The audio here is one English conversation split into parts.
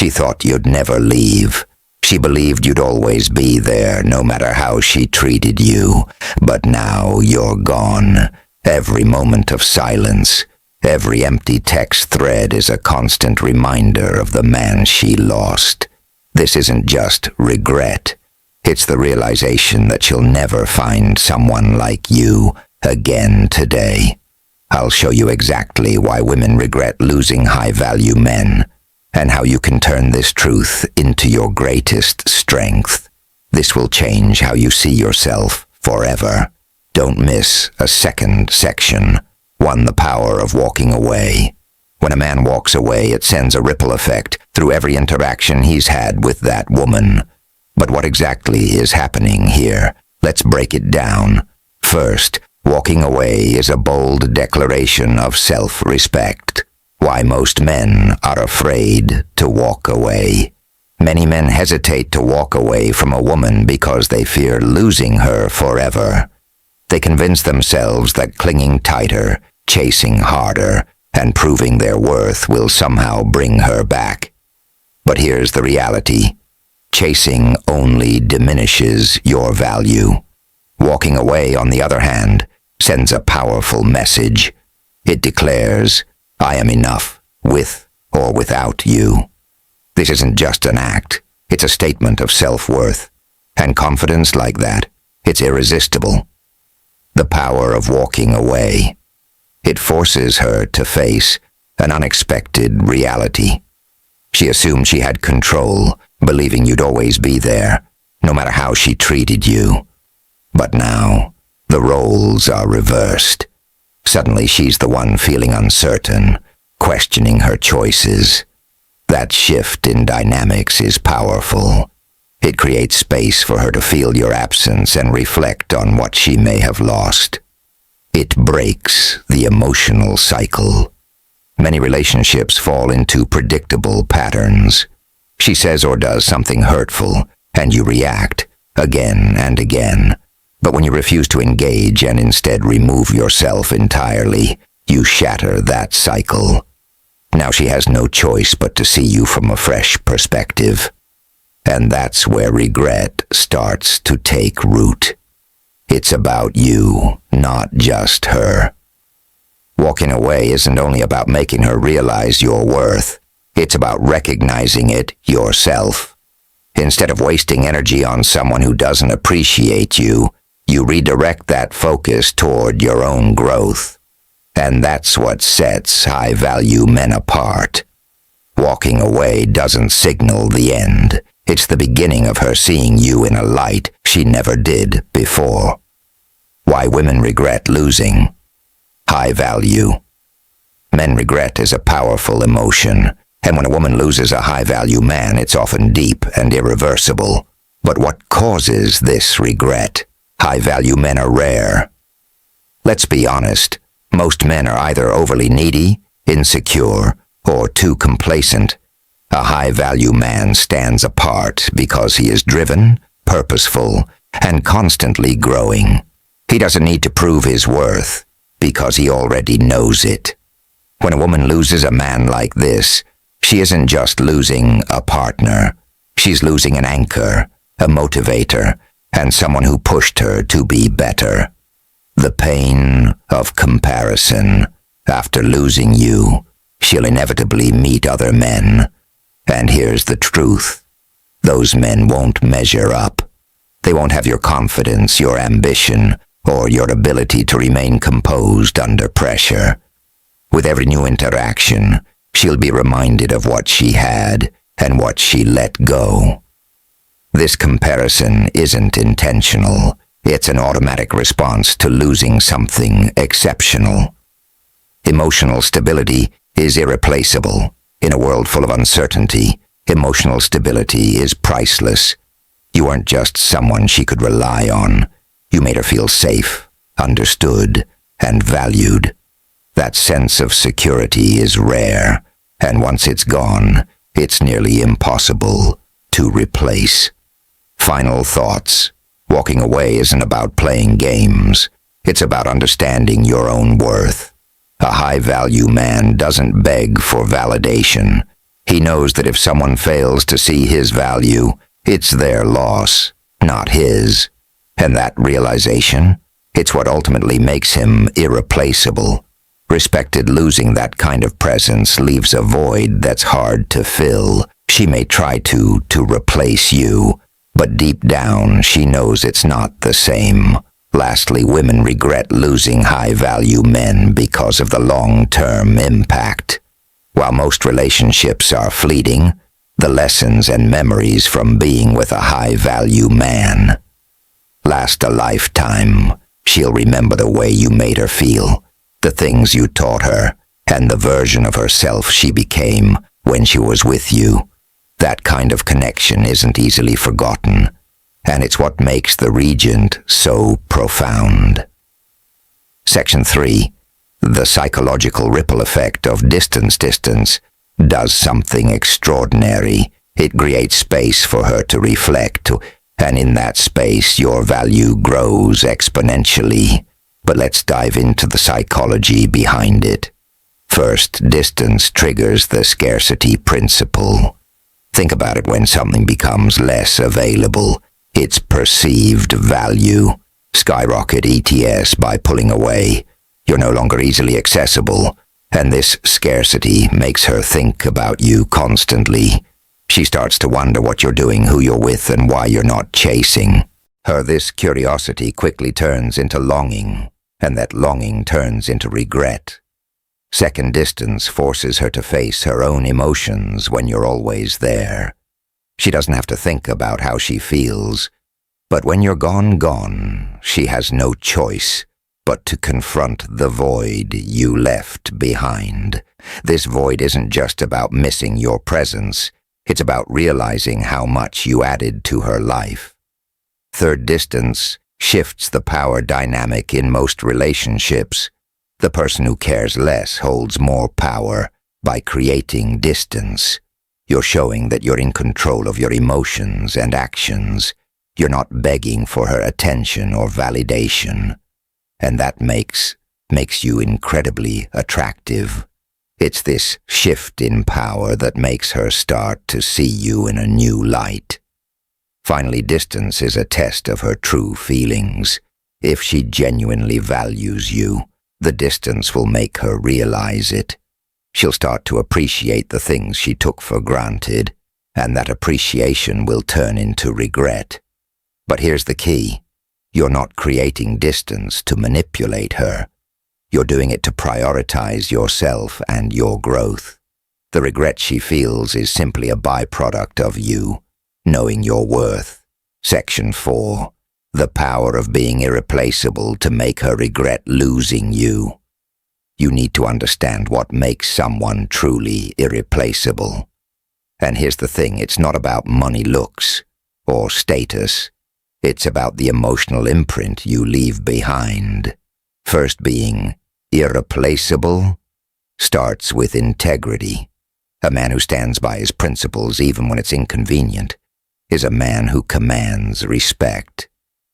She thought you'd never leave. She believed you'd always be there, no matter how she treated you. But now you're gone. Every moment of silence, every empty text thread is a constant reminder of the man she lost. This isn't just regret. It's the realization that she'll never find someone like you again today. I'll show you exactly why women regret losing high-value men, and how you can turn this truth into your greatest strength. This will change how you see yourself forever. Don't miss a second section. 1. The power of walking away. When a man walks away, it sends a ripple effect through every interaction he's had with that woman. But what exactly is happening here? Let's break it down. First, walking away is a bold declaration of self-respect. Why most men are afraid to walk away. Many men hesitate to walk away from a woman because they fear losing her forever. They convince themselves that clinging tighter, chasing harder, and proving their worth will somehow bring her back. But here's the reality. Chasing only diminishes your value. Walking away, on the other hand, sends a powerful message. It declares, I am enough, with or without you. This isn't just an act, it's a statement of self-worth. And confidence like that, it's irresistible. The power of walking away. It forces her to face an unexpected reality. She assumed she had control, believing you'd always be there, no matter how she treated you. But now, the roles are reversed. Suddenly she's the one feeling uncertain, questioning her choices. That shift in dynamics is powerful. It creates space for her to feel your absence and reflect on what she may have lost. It breaks the emotional cycle. Many relationships fall into predictable patterns. She says or does something hurtful, and you react, again and again. But when you refuse to engage and instead remove yourself entirely, you shatter that cycle. Now she has no choice but to see you from a fresh perspective. And that's where regret starts to take root. It's about you, not just her. Walking away isn't only about making her realize your worth. It's about recognizing it yourself. Instead of wasting energy on someone who doesn't appreciate you, you redirect that focus toward your own growth. And that's what sets high-value men apart. Walking away doesn't signal the end. It's the beginning of her seeing you in a light she never did before. Why women regret losing. High value. Men regret is a powerful emotion, and when a woman loses a high-value man, it's often deep and irreversible. But what causes this regret? High-value men are rare. Let's be honest, most men are either overly needy, insecure, or too complacent. A high-value man stands apart because he is driven, purposeful, and constantly growing. He doesn't need to prove his worth, because he already knows it. When a woman loses a man like this, she isn't just losing a partner. She's losing an anchor, a motivator, and someone who pushed her to be better. The pain of comparison. After losing you, she'll inevitably meet other men. And here's the truth. Those men won't measure up. They won't have your confidence, your ambition, or your ability to remain composed under pressure. With every new interaction, she'll be reminded of what she had and what she let go. This comparison isn't intentional. It's an automatic response to losing something exceptional. Emotional stability is irreplaceable. In a world full of uncertainty, emotional stability is priceless. You aren't just someone she could rely on. You made her feel safe, understood, and valued. That sense of security is rare, and once it's gone, it's nearly impossible to replace. Final thoughts. Walking away isn't about playing games. It's about understanding your own worth. A high-value man doesn't beg for validation. He knows that if someone fails to see his value, it's their loss, not his. And that realization, it's what ultimately makes him irreplaceable. Respected losing that kind of presence leaves a void that's hard to fill. She may try to replace you, but deep down she knows it's not the same. Lastly, women regret losing high-value men because of the long-term impact. While most relationships are fleeting, the lessons and memories from being with a high-value man last a lifetime. She'll remember the way you made her feel, the things you taught her, and the version of herself she became when she was with you. That kind of connection isn't easily forgotten, and it's what makes the Regent so profound. Section 3. The psychological ripple effect of distance does something extraordinary. It creates space for her to reflect, and in that space your value grows exponentially. But let's dive into the psychology behind it. First, distance triggers the scarcity principle. Think about it. When something becomes less available, its perceived value skyrockets ETS by pulling away. You're no longer easily accessible, and this scarcity makes her think about you constantly. She starts to wonder what you're doing, who you're with, and why you're not chasing. This curiosity quickly turns into longing, and that longing turns into regret. Second, distance forces her to face her own emotions when you're always there. She doesn't have to think about how she feels, but when you're gone, she has no choice but to confront the void you left behind. This void isn't just about missing your presence, it's about realizing how much you added to her life. Third, distance shifts the power dynamic in most relationships. The person who cares less holds more power by creating distance. You're showing that you're in control of your emotions and actions. You're not begging for her attention or validation. And that makes you incredibly attractive. It's this shift in power that makes her start to see you in a new light. Finally, distance is a test of her true feelings. If she genuinely values you, the distance will make her realize it. She'll start to appreciate the things she took for granted, and that appreciation will turn into regret. But here's the key. You're not creating distance to manipulate her. You're doing it to prioritize yourself and your growth. The regret she feels is simply a byproduct of you knowing your worth. Section 4. The power of being irreplaceable to make her regret losing you. You need to understand what makes someone truly irreplaceable. And here's the thing, it's not about money, looks, or status. It's about the emotional imprint you leave behind. First, being irreplaceable starts with integrity. A man who stands by his principles even when it's inconvenient is a man who commands respect.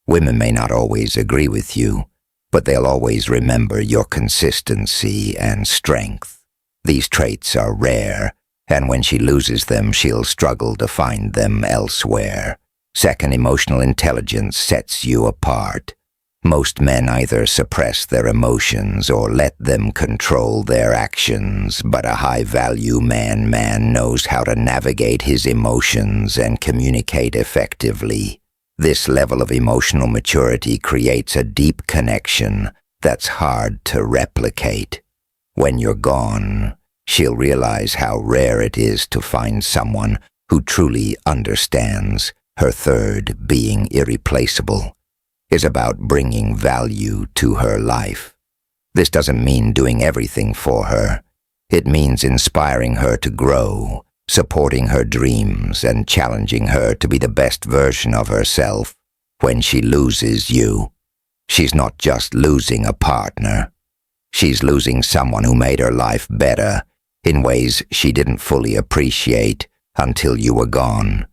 Women may not always agree with you, but they'll always remember your consistency and strength. These traits are rare, and when she loses them, she'll struggle to find them elsewhere. Second, emotional intelligence sets you apart. Most men either suppress their emotions or let them control their actions, but a high-value man knows how to navigate his emotions and communicate effectively. This level of emotional maturity creates a deep connection that's hard to replicate. When you're gone, she'll realize how rare it is to find someone who truly understands. Her third, being irreplaceable, is about bringing value to her life. This doesn't mean doing everything for her. It means inspiring her to grow, supporting her dreams, and challenging her to be the best version of herself. When she loses you, she's not just losing a partner. She's losing someone who made her life better in ways she didn't fully appreciate until you were gone.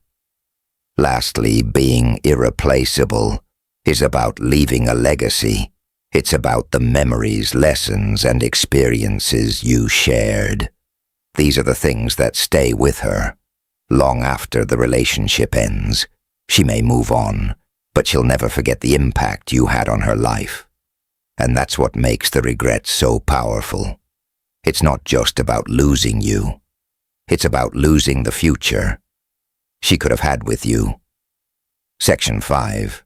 Lastly, being irreplaceable is about leaving a legacy. It's about the memories, lessons, and experiences you shared. These are the things that stay with her. Long after the relationship ends, she may move on, but she'll never forget the impact you had on her life. And that's what makes the regret so powerful. It's not just about losing you. It's about losing the future she could have had with you. Section 5.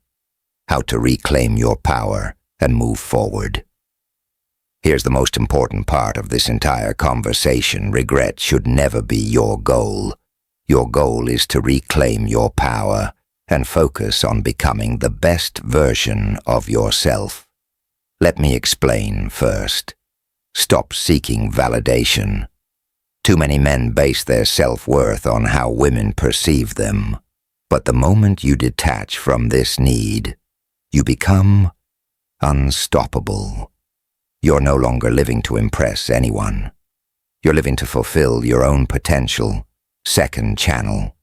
How to reclaim your power and move forward. Here's the most important part of this entire conversation. Regret should never be your goal. Your goal is to reclaim your power and focus on becoming the best version of yourself. Let me explain first. Stop seeking validation. Too many men base their self-worth on how women perceive them. But the moment you detach from this need, you become unstoppable. You're no longer living to impress anyone. You're living to fulfill your own potential. Second, channel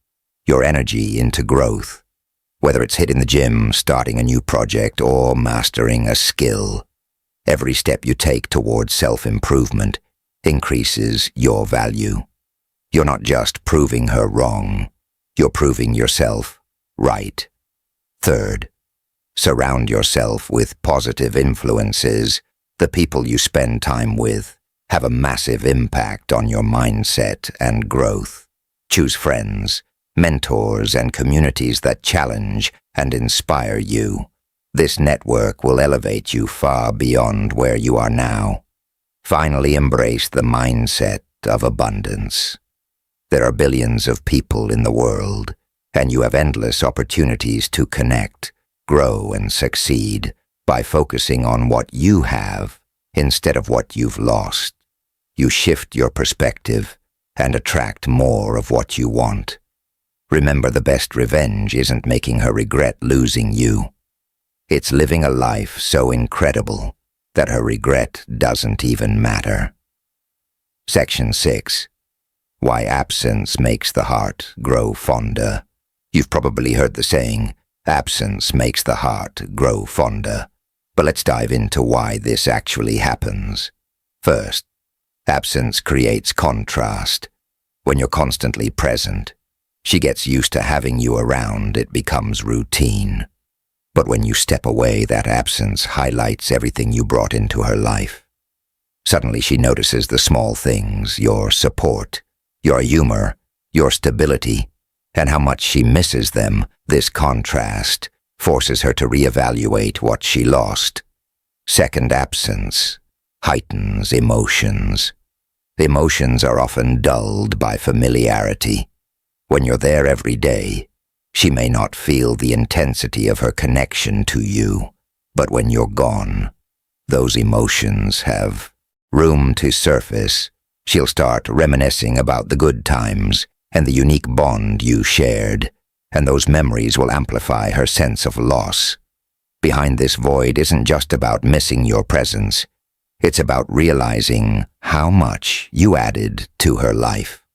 your energy into growth. Whether it's hitting the gym, starting a new project, or mastering a skill, every step you take towards self-improvement increases your value. You're not just proving her wrong, you're proving yourself right. Third, surround yourself with positive influences. The people you spend time with have a massive impact on your mindset and growth. Choose friends, mentors, and communities that challenge and inspire you. This network will elevate you far beyond where you are now. Finally, embrace the mindset of abundance. There are billions of people in the world, and you have endless opportunities to connect, grow, and succeed by focusing on what you have instead of what you've lost. You shift your perspective and attract more of what you want. Remember, the best revenge isn't making her regret losing you. It's living a life so incredible that her regret doesn't even matter. Section 6. Why absence makes the heart grow fonder. You've probably heard the saying, absence makes the heart grow fonder. But let's dive into why this actually happens. First, absence creates contrast. When you're constantly present, she gets used to having you around. It becomes routine. But when you step away, that absence highlights everything you brought into her life. Suddenly she notices the small things, your support, your humor, your stability, and how much she misses them. This contrast forces her to reevaluate what she lost. Second, absence heightens emotions. Emotions are often dulled by familiarity. When you're there every day, she may not feel the intensity of her connection to you, but when you're gone, those emotions have room to surface. She'll start reminiscing about the good times and the unique bond you shared, and those memories will amplify her sense of loss. Behind this void isn't just about missing your presence. It's about realizing how much you added to her life.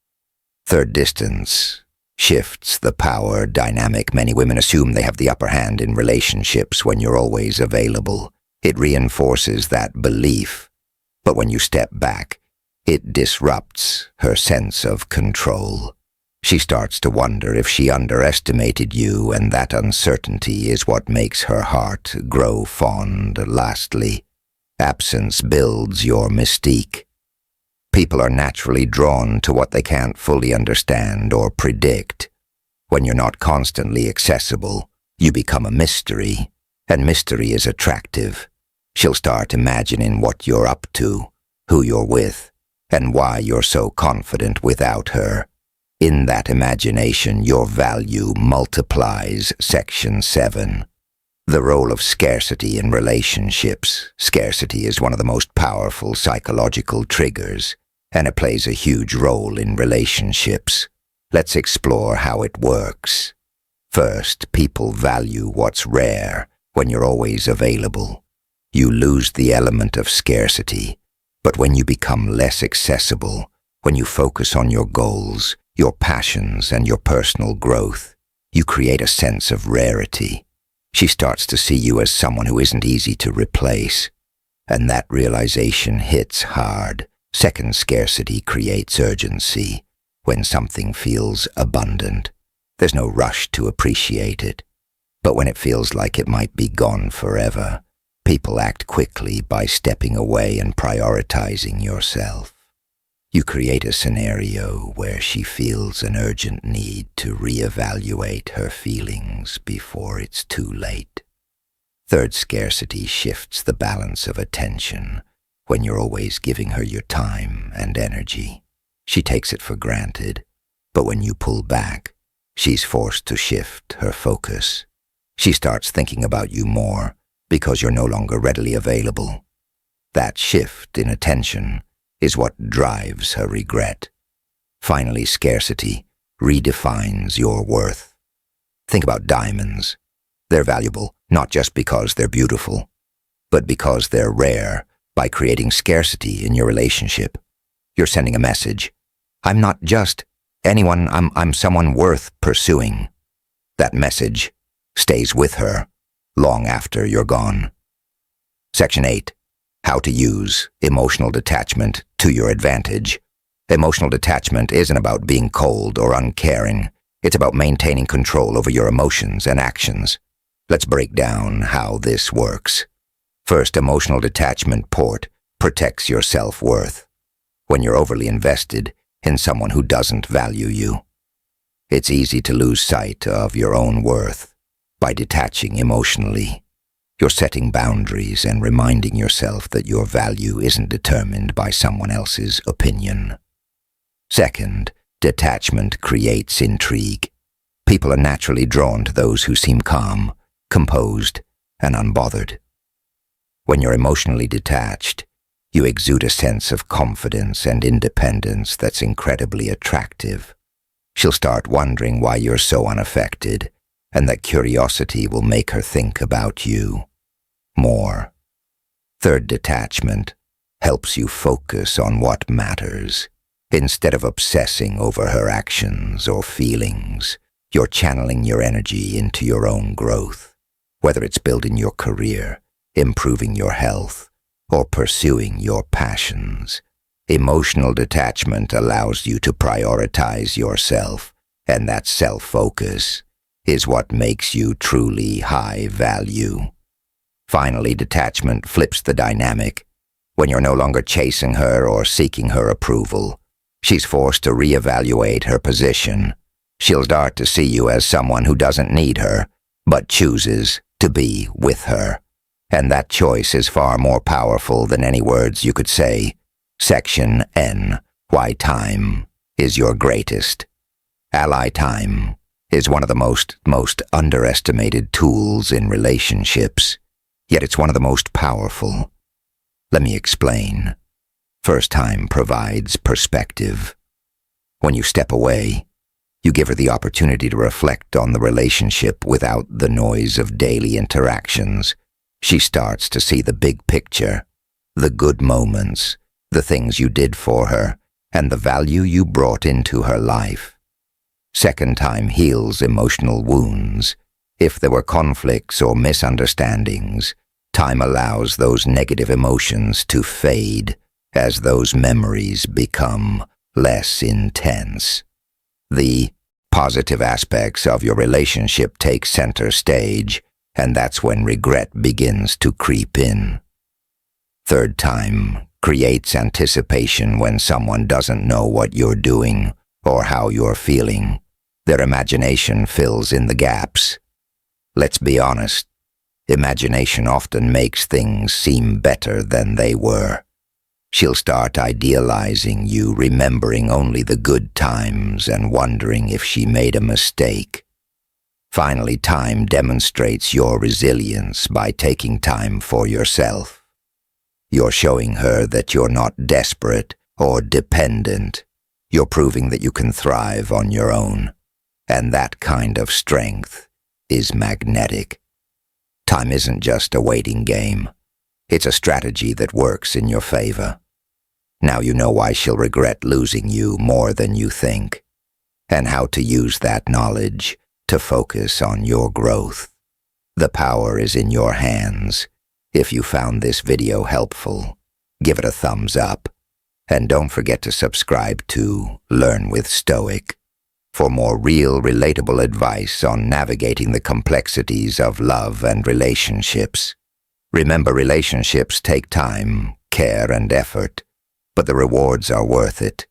Third, distance shifts the power dynamic. Many women assume they have the upper hand in relationships when you're always available. It reinforces that belief. But when you step back, it disrupts her sense of control. She starts to wonder if she underestimated you, and that uncertainty is what makes her heart grow fond. Lastly, absence builds your mystique. People are naturally drawn to what they can't fully understand or predict. When you're not constantly accessible, you become a mystery, and mystery is attractive. She'll start imagining what you're up to, who you're with, and why you're so confident without her. In that imagination, your value multiplies. Section 7. The role of scarcity in relationships. Scarcity is one of the most powerful psychological triggers, and it plays a huge role in relationships. Let's explore how it works. First, people value what's rare when you're always available. You lose the element of scarcity, but when you become less accessible, when you focus on your goals, your passions, and your personal growth, you create a sense of rarity. She starts to see you as someone who isn't easy to replace, and that realization hits hard. Second, scarcity creates urgency. When something feels abundant, there's no rush to appreciate it. But when it feels like it might be gone forever, people act quickly by stepping away and prioritizing yourself. You create a scenario where she feels an urgent need to reevaluate her feelings before it's too late. Third, scarcity shifts the balance of attention. When you're always giving her your time and energy, she takes it for granted. But when you pull back, she's forced to shift her focus. She starts thinking about you more because you're no longer readily available. That shift in attention is what drives her regret. Finally, scarcity redefines your worth. Think about diamonds. They're valuable not just because they're beautiful, but because they're rare. By creating scarcity in your relationship, you're sending a message. I'm not just anyone, I'm someone worth pursuing. That message stays with her long after you're gone. Section 8. How to use emotional detachment to your advantage. Emotional detachment isn't about being cold or uncaring. It's about maintaining control over your emotions and actions. Let's break down how this works. First, emotional detachment port protects your self-worth. When you're overly invested in someone who doesn't value you, it's easy to lose sight of your own worth. By detaching emotionally, you're setting boundaries and reminding yourself that your value isn't determined by someone else's opinion. Second, detachment creates intrigue. People are naturally drawn to those who seem calm, composed, and unbothered. When you're emotionally detached, you exude a sense of confidence and independence that's incredibly attractive. She'll start wondering why you're so unaffected, and that curiosity will make her think about you more. Third, detachment helps you focus on what matters. Instead of obsessing over her actions or feelings, you're channeling your energy into your own growth, whether it's building your career, improving your health, or pursuing your passions. Emotional detachment allows you to prioritize yourself, and that self-focus is what makes you truly high value. Finally, detachment flips the dynamic. When you're no longer chasing her or seeking her approval, she's forced to reevaluate her position. She'll start to see you as someone who doesn't need her, but chooses to be with her. And that choice is far more powerful than any words you could say. Section N. Why time is your greatest. Ally time is one of the most underestimated tools in relationships, yet it's one of the most powerful. Let me explain. First, time provides perspective. When you step away, you give her the opportunity to reflect on the relationship without the noise of daily interactions. She starts to see the big picture, the good moments, the things you did for her, and the value you brought into her life. Second, time heals emotional wounds. If there were conflicts or misunderstandings, time allows those negative emotions to fade as those memories become less intense. The positive aspects of your relationship take center stage, and that's when regret begins to creep in. Third, time creates anticipation. When someone doesn't know what you're doing or how you're feeling, their imagination fills in the gaps. Let's be honest, imagination often makes things seem better than they were. She'll start idealizing you, remembering only the good times and wondering if she made a mistake. Finally, time demonstrates your resilience by taking time for yourself. You're showing her that you're not desperate or dependent. You're proving that you can thrive on your own. And that kind of strength is magnetic. Time isn't just a waiting game. It's a strategy that works in your favor. Now you know why she'll regret losing you more than you think, and how to use that knowledge to focus on your growth. The power is in your hands. If you found this video helpful, give it a thumbs up. And don't forget to subscribe to Learn with Stoic for more real, relatable advice on navigating the complexities of love and relationships. Remember, relationships take time, care, and effort, but the rewards are worth it.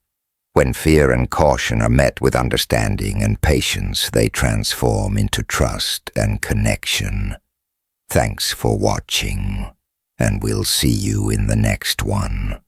When fear and caution are met with understanding and patience, they transform into trust and connection. Thanks for watching, and we'll see you in the next one.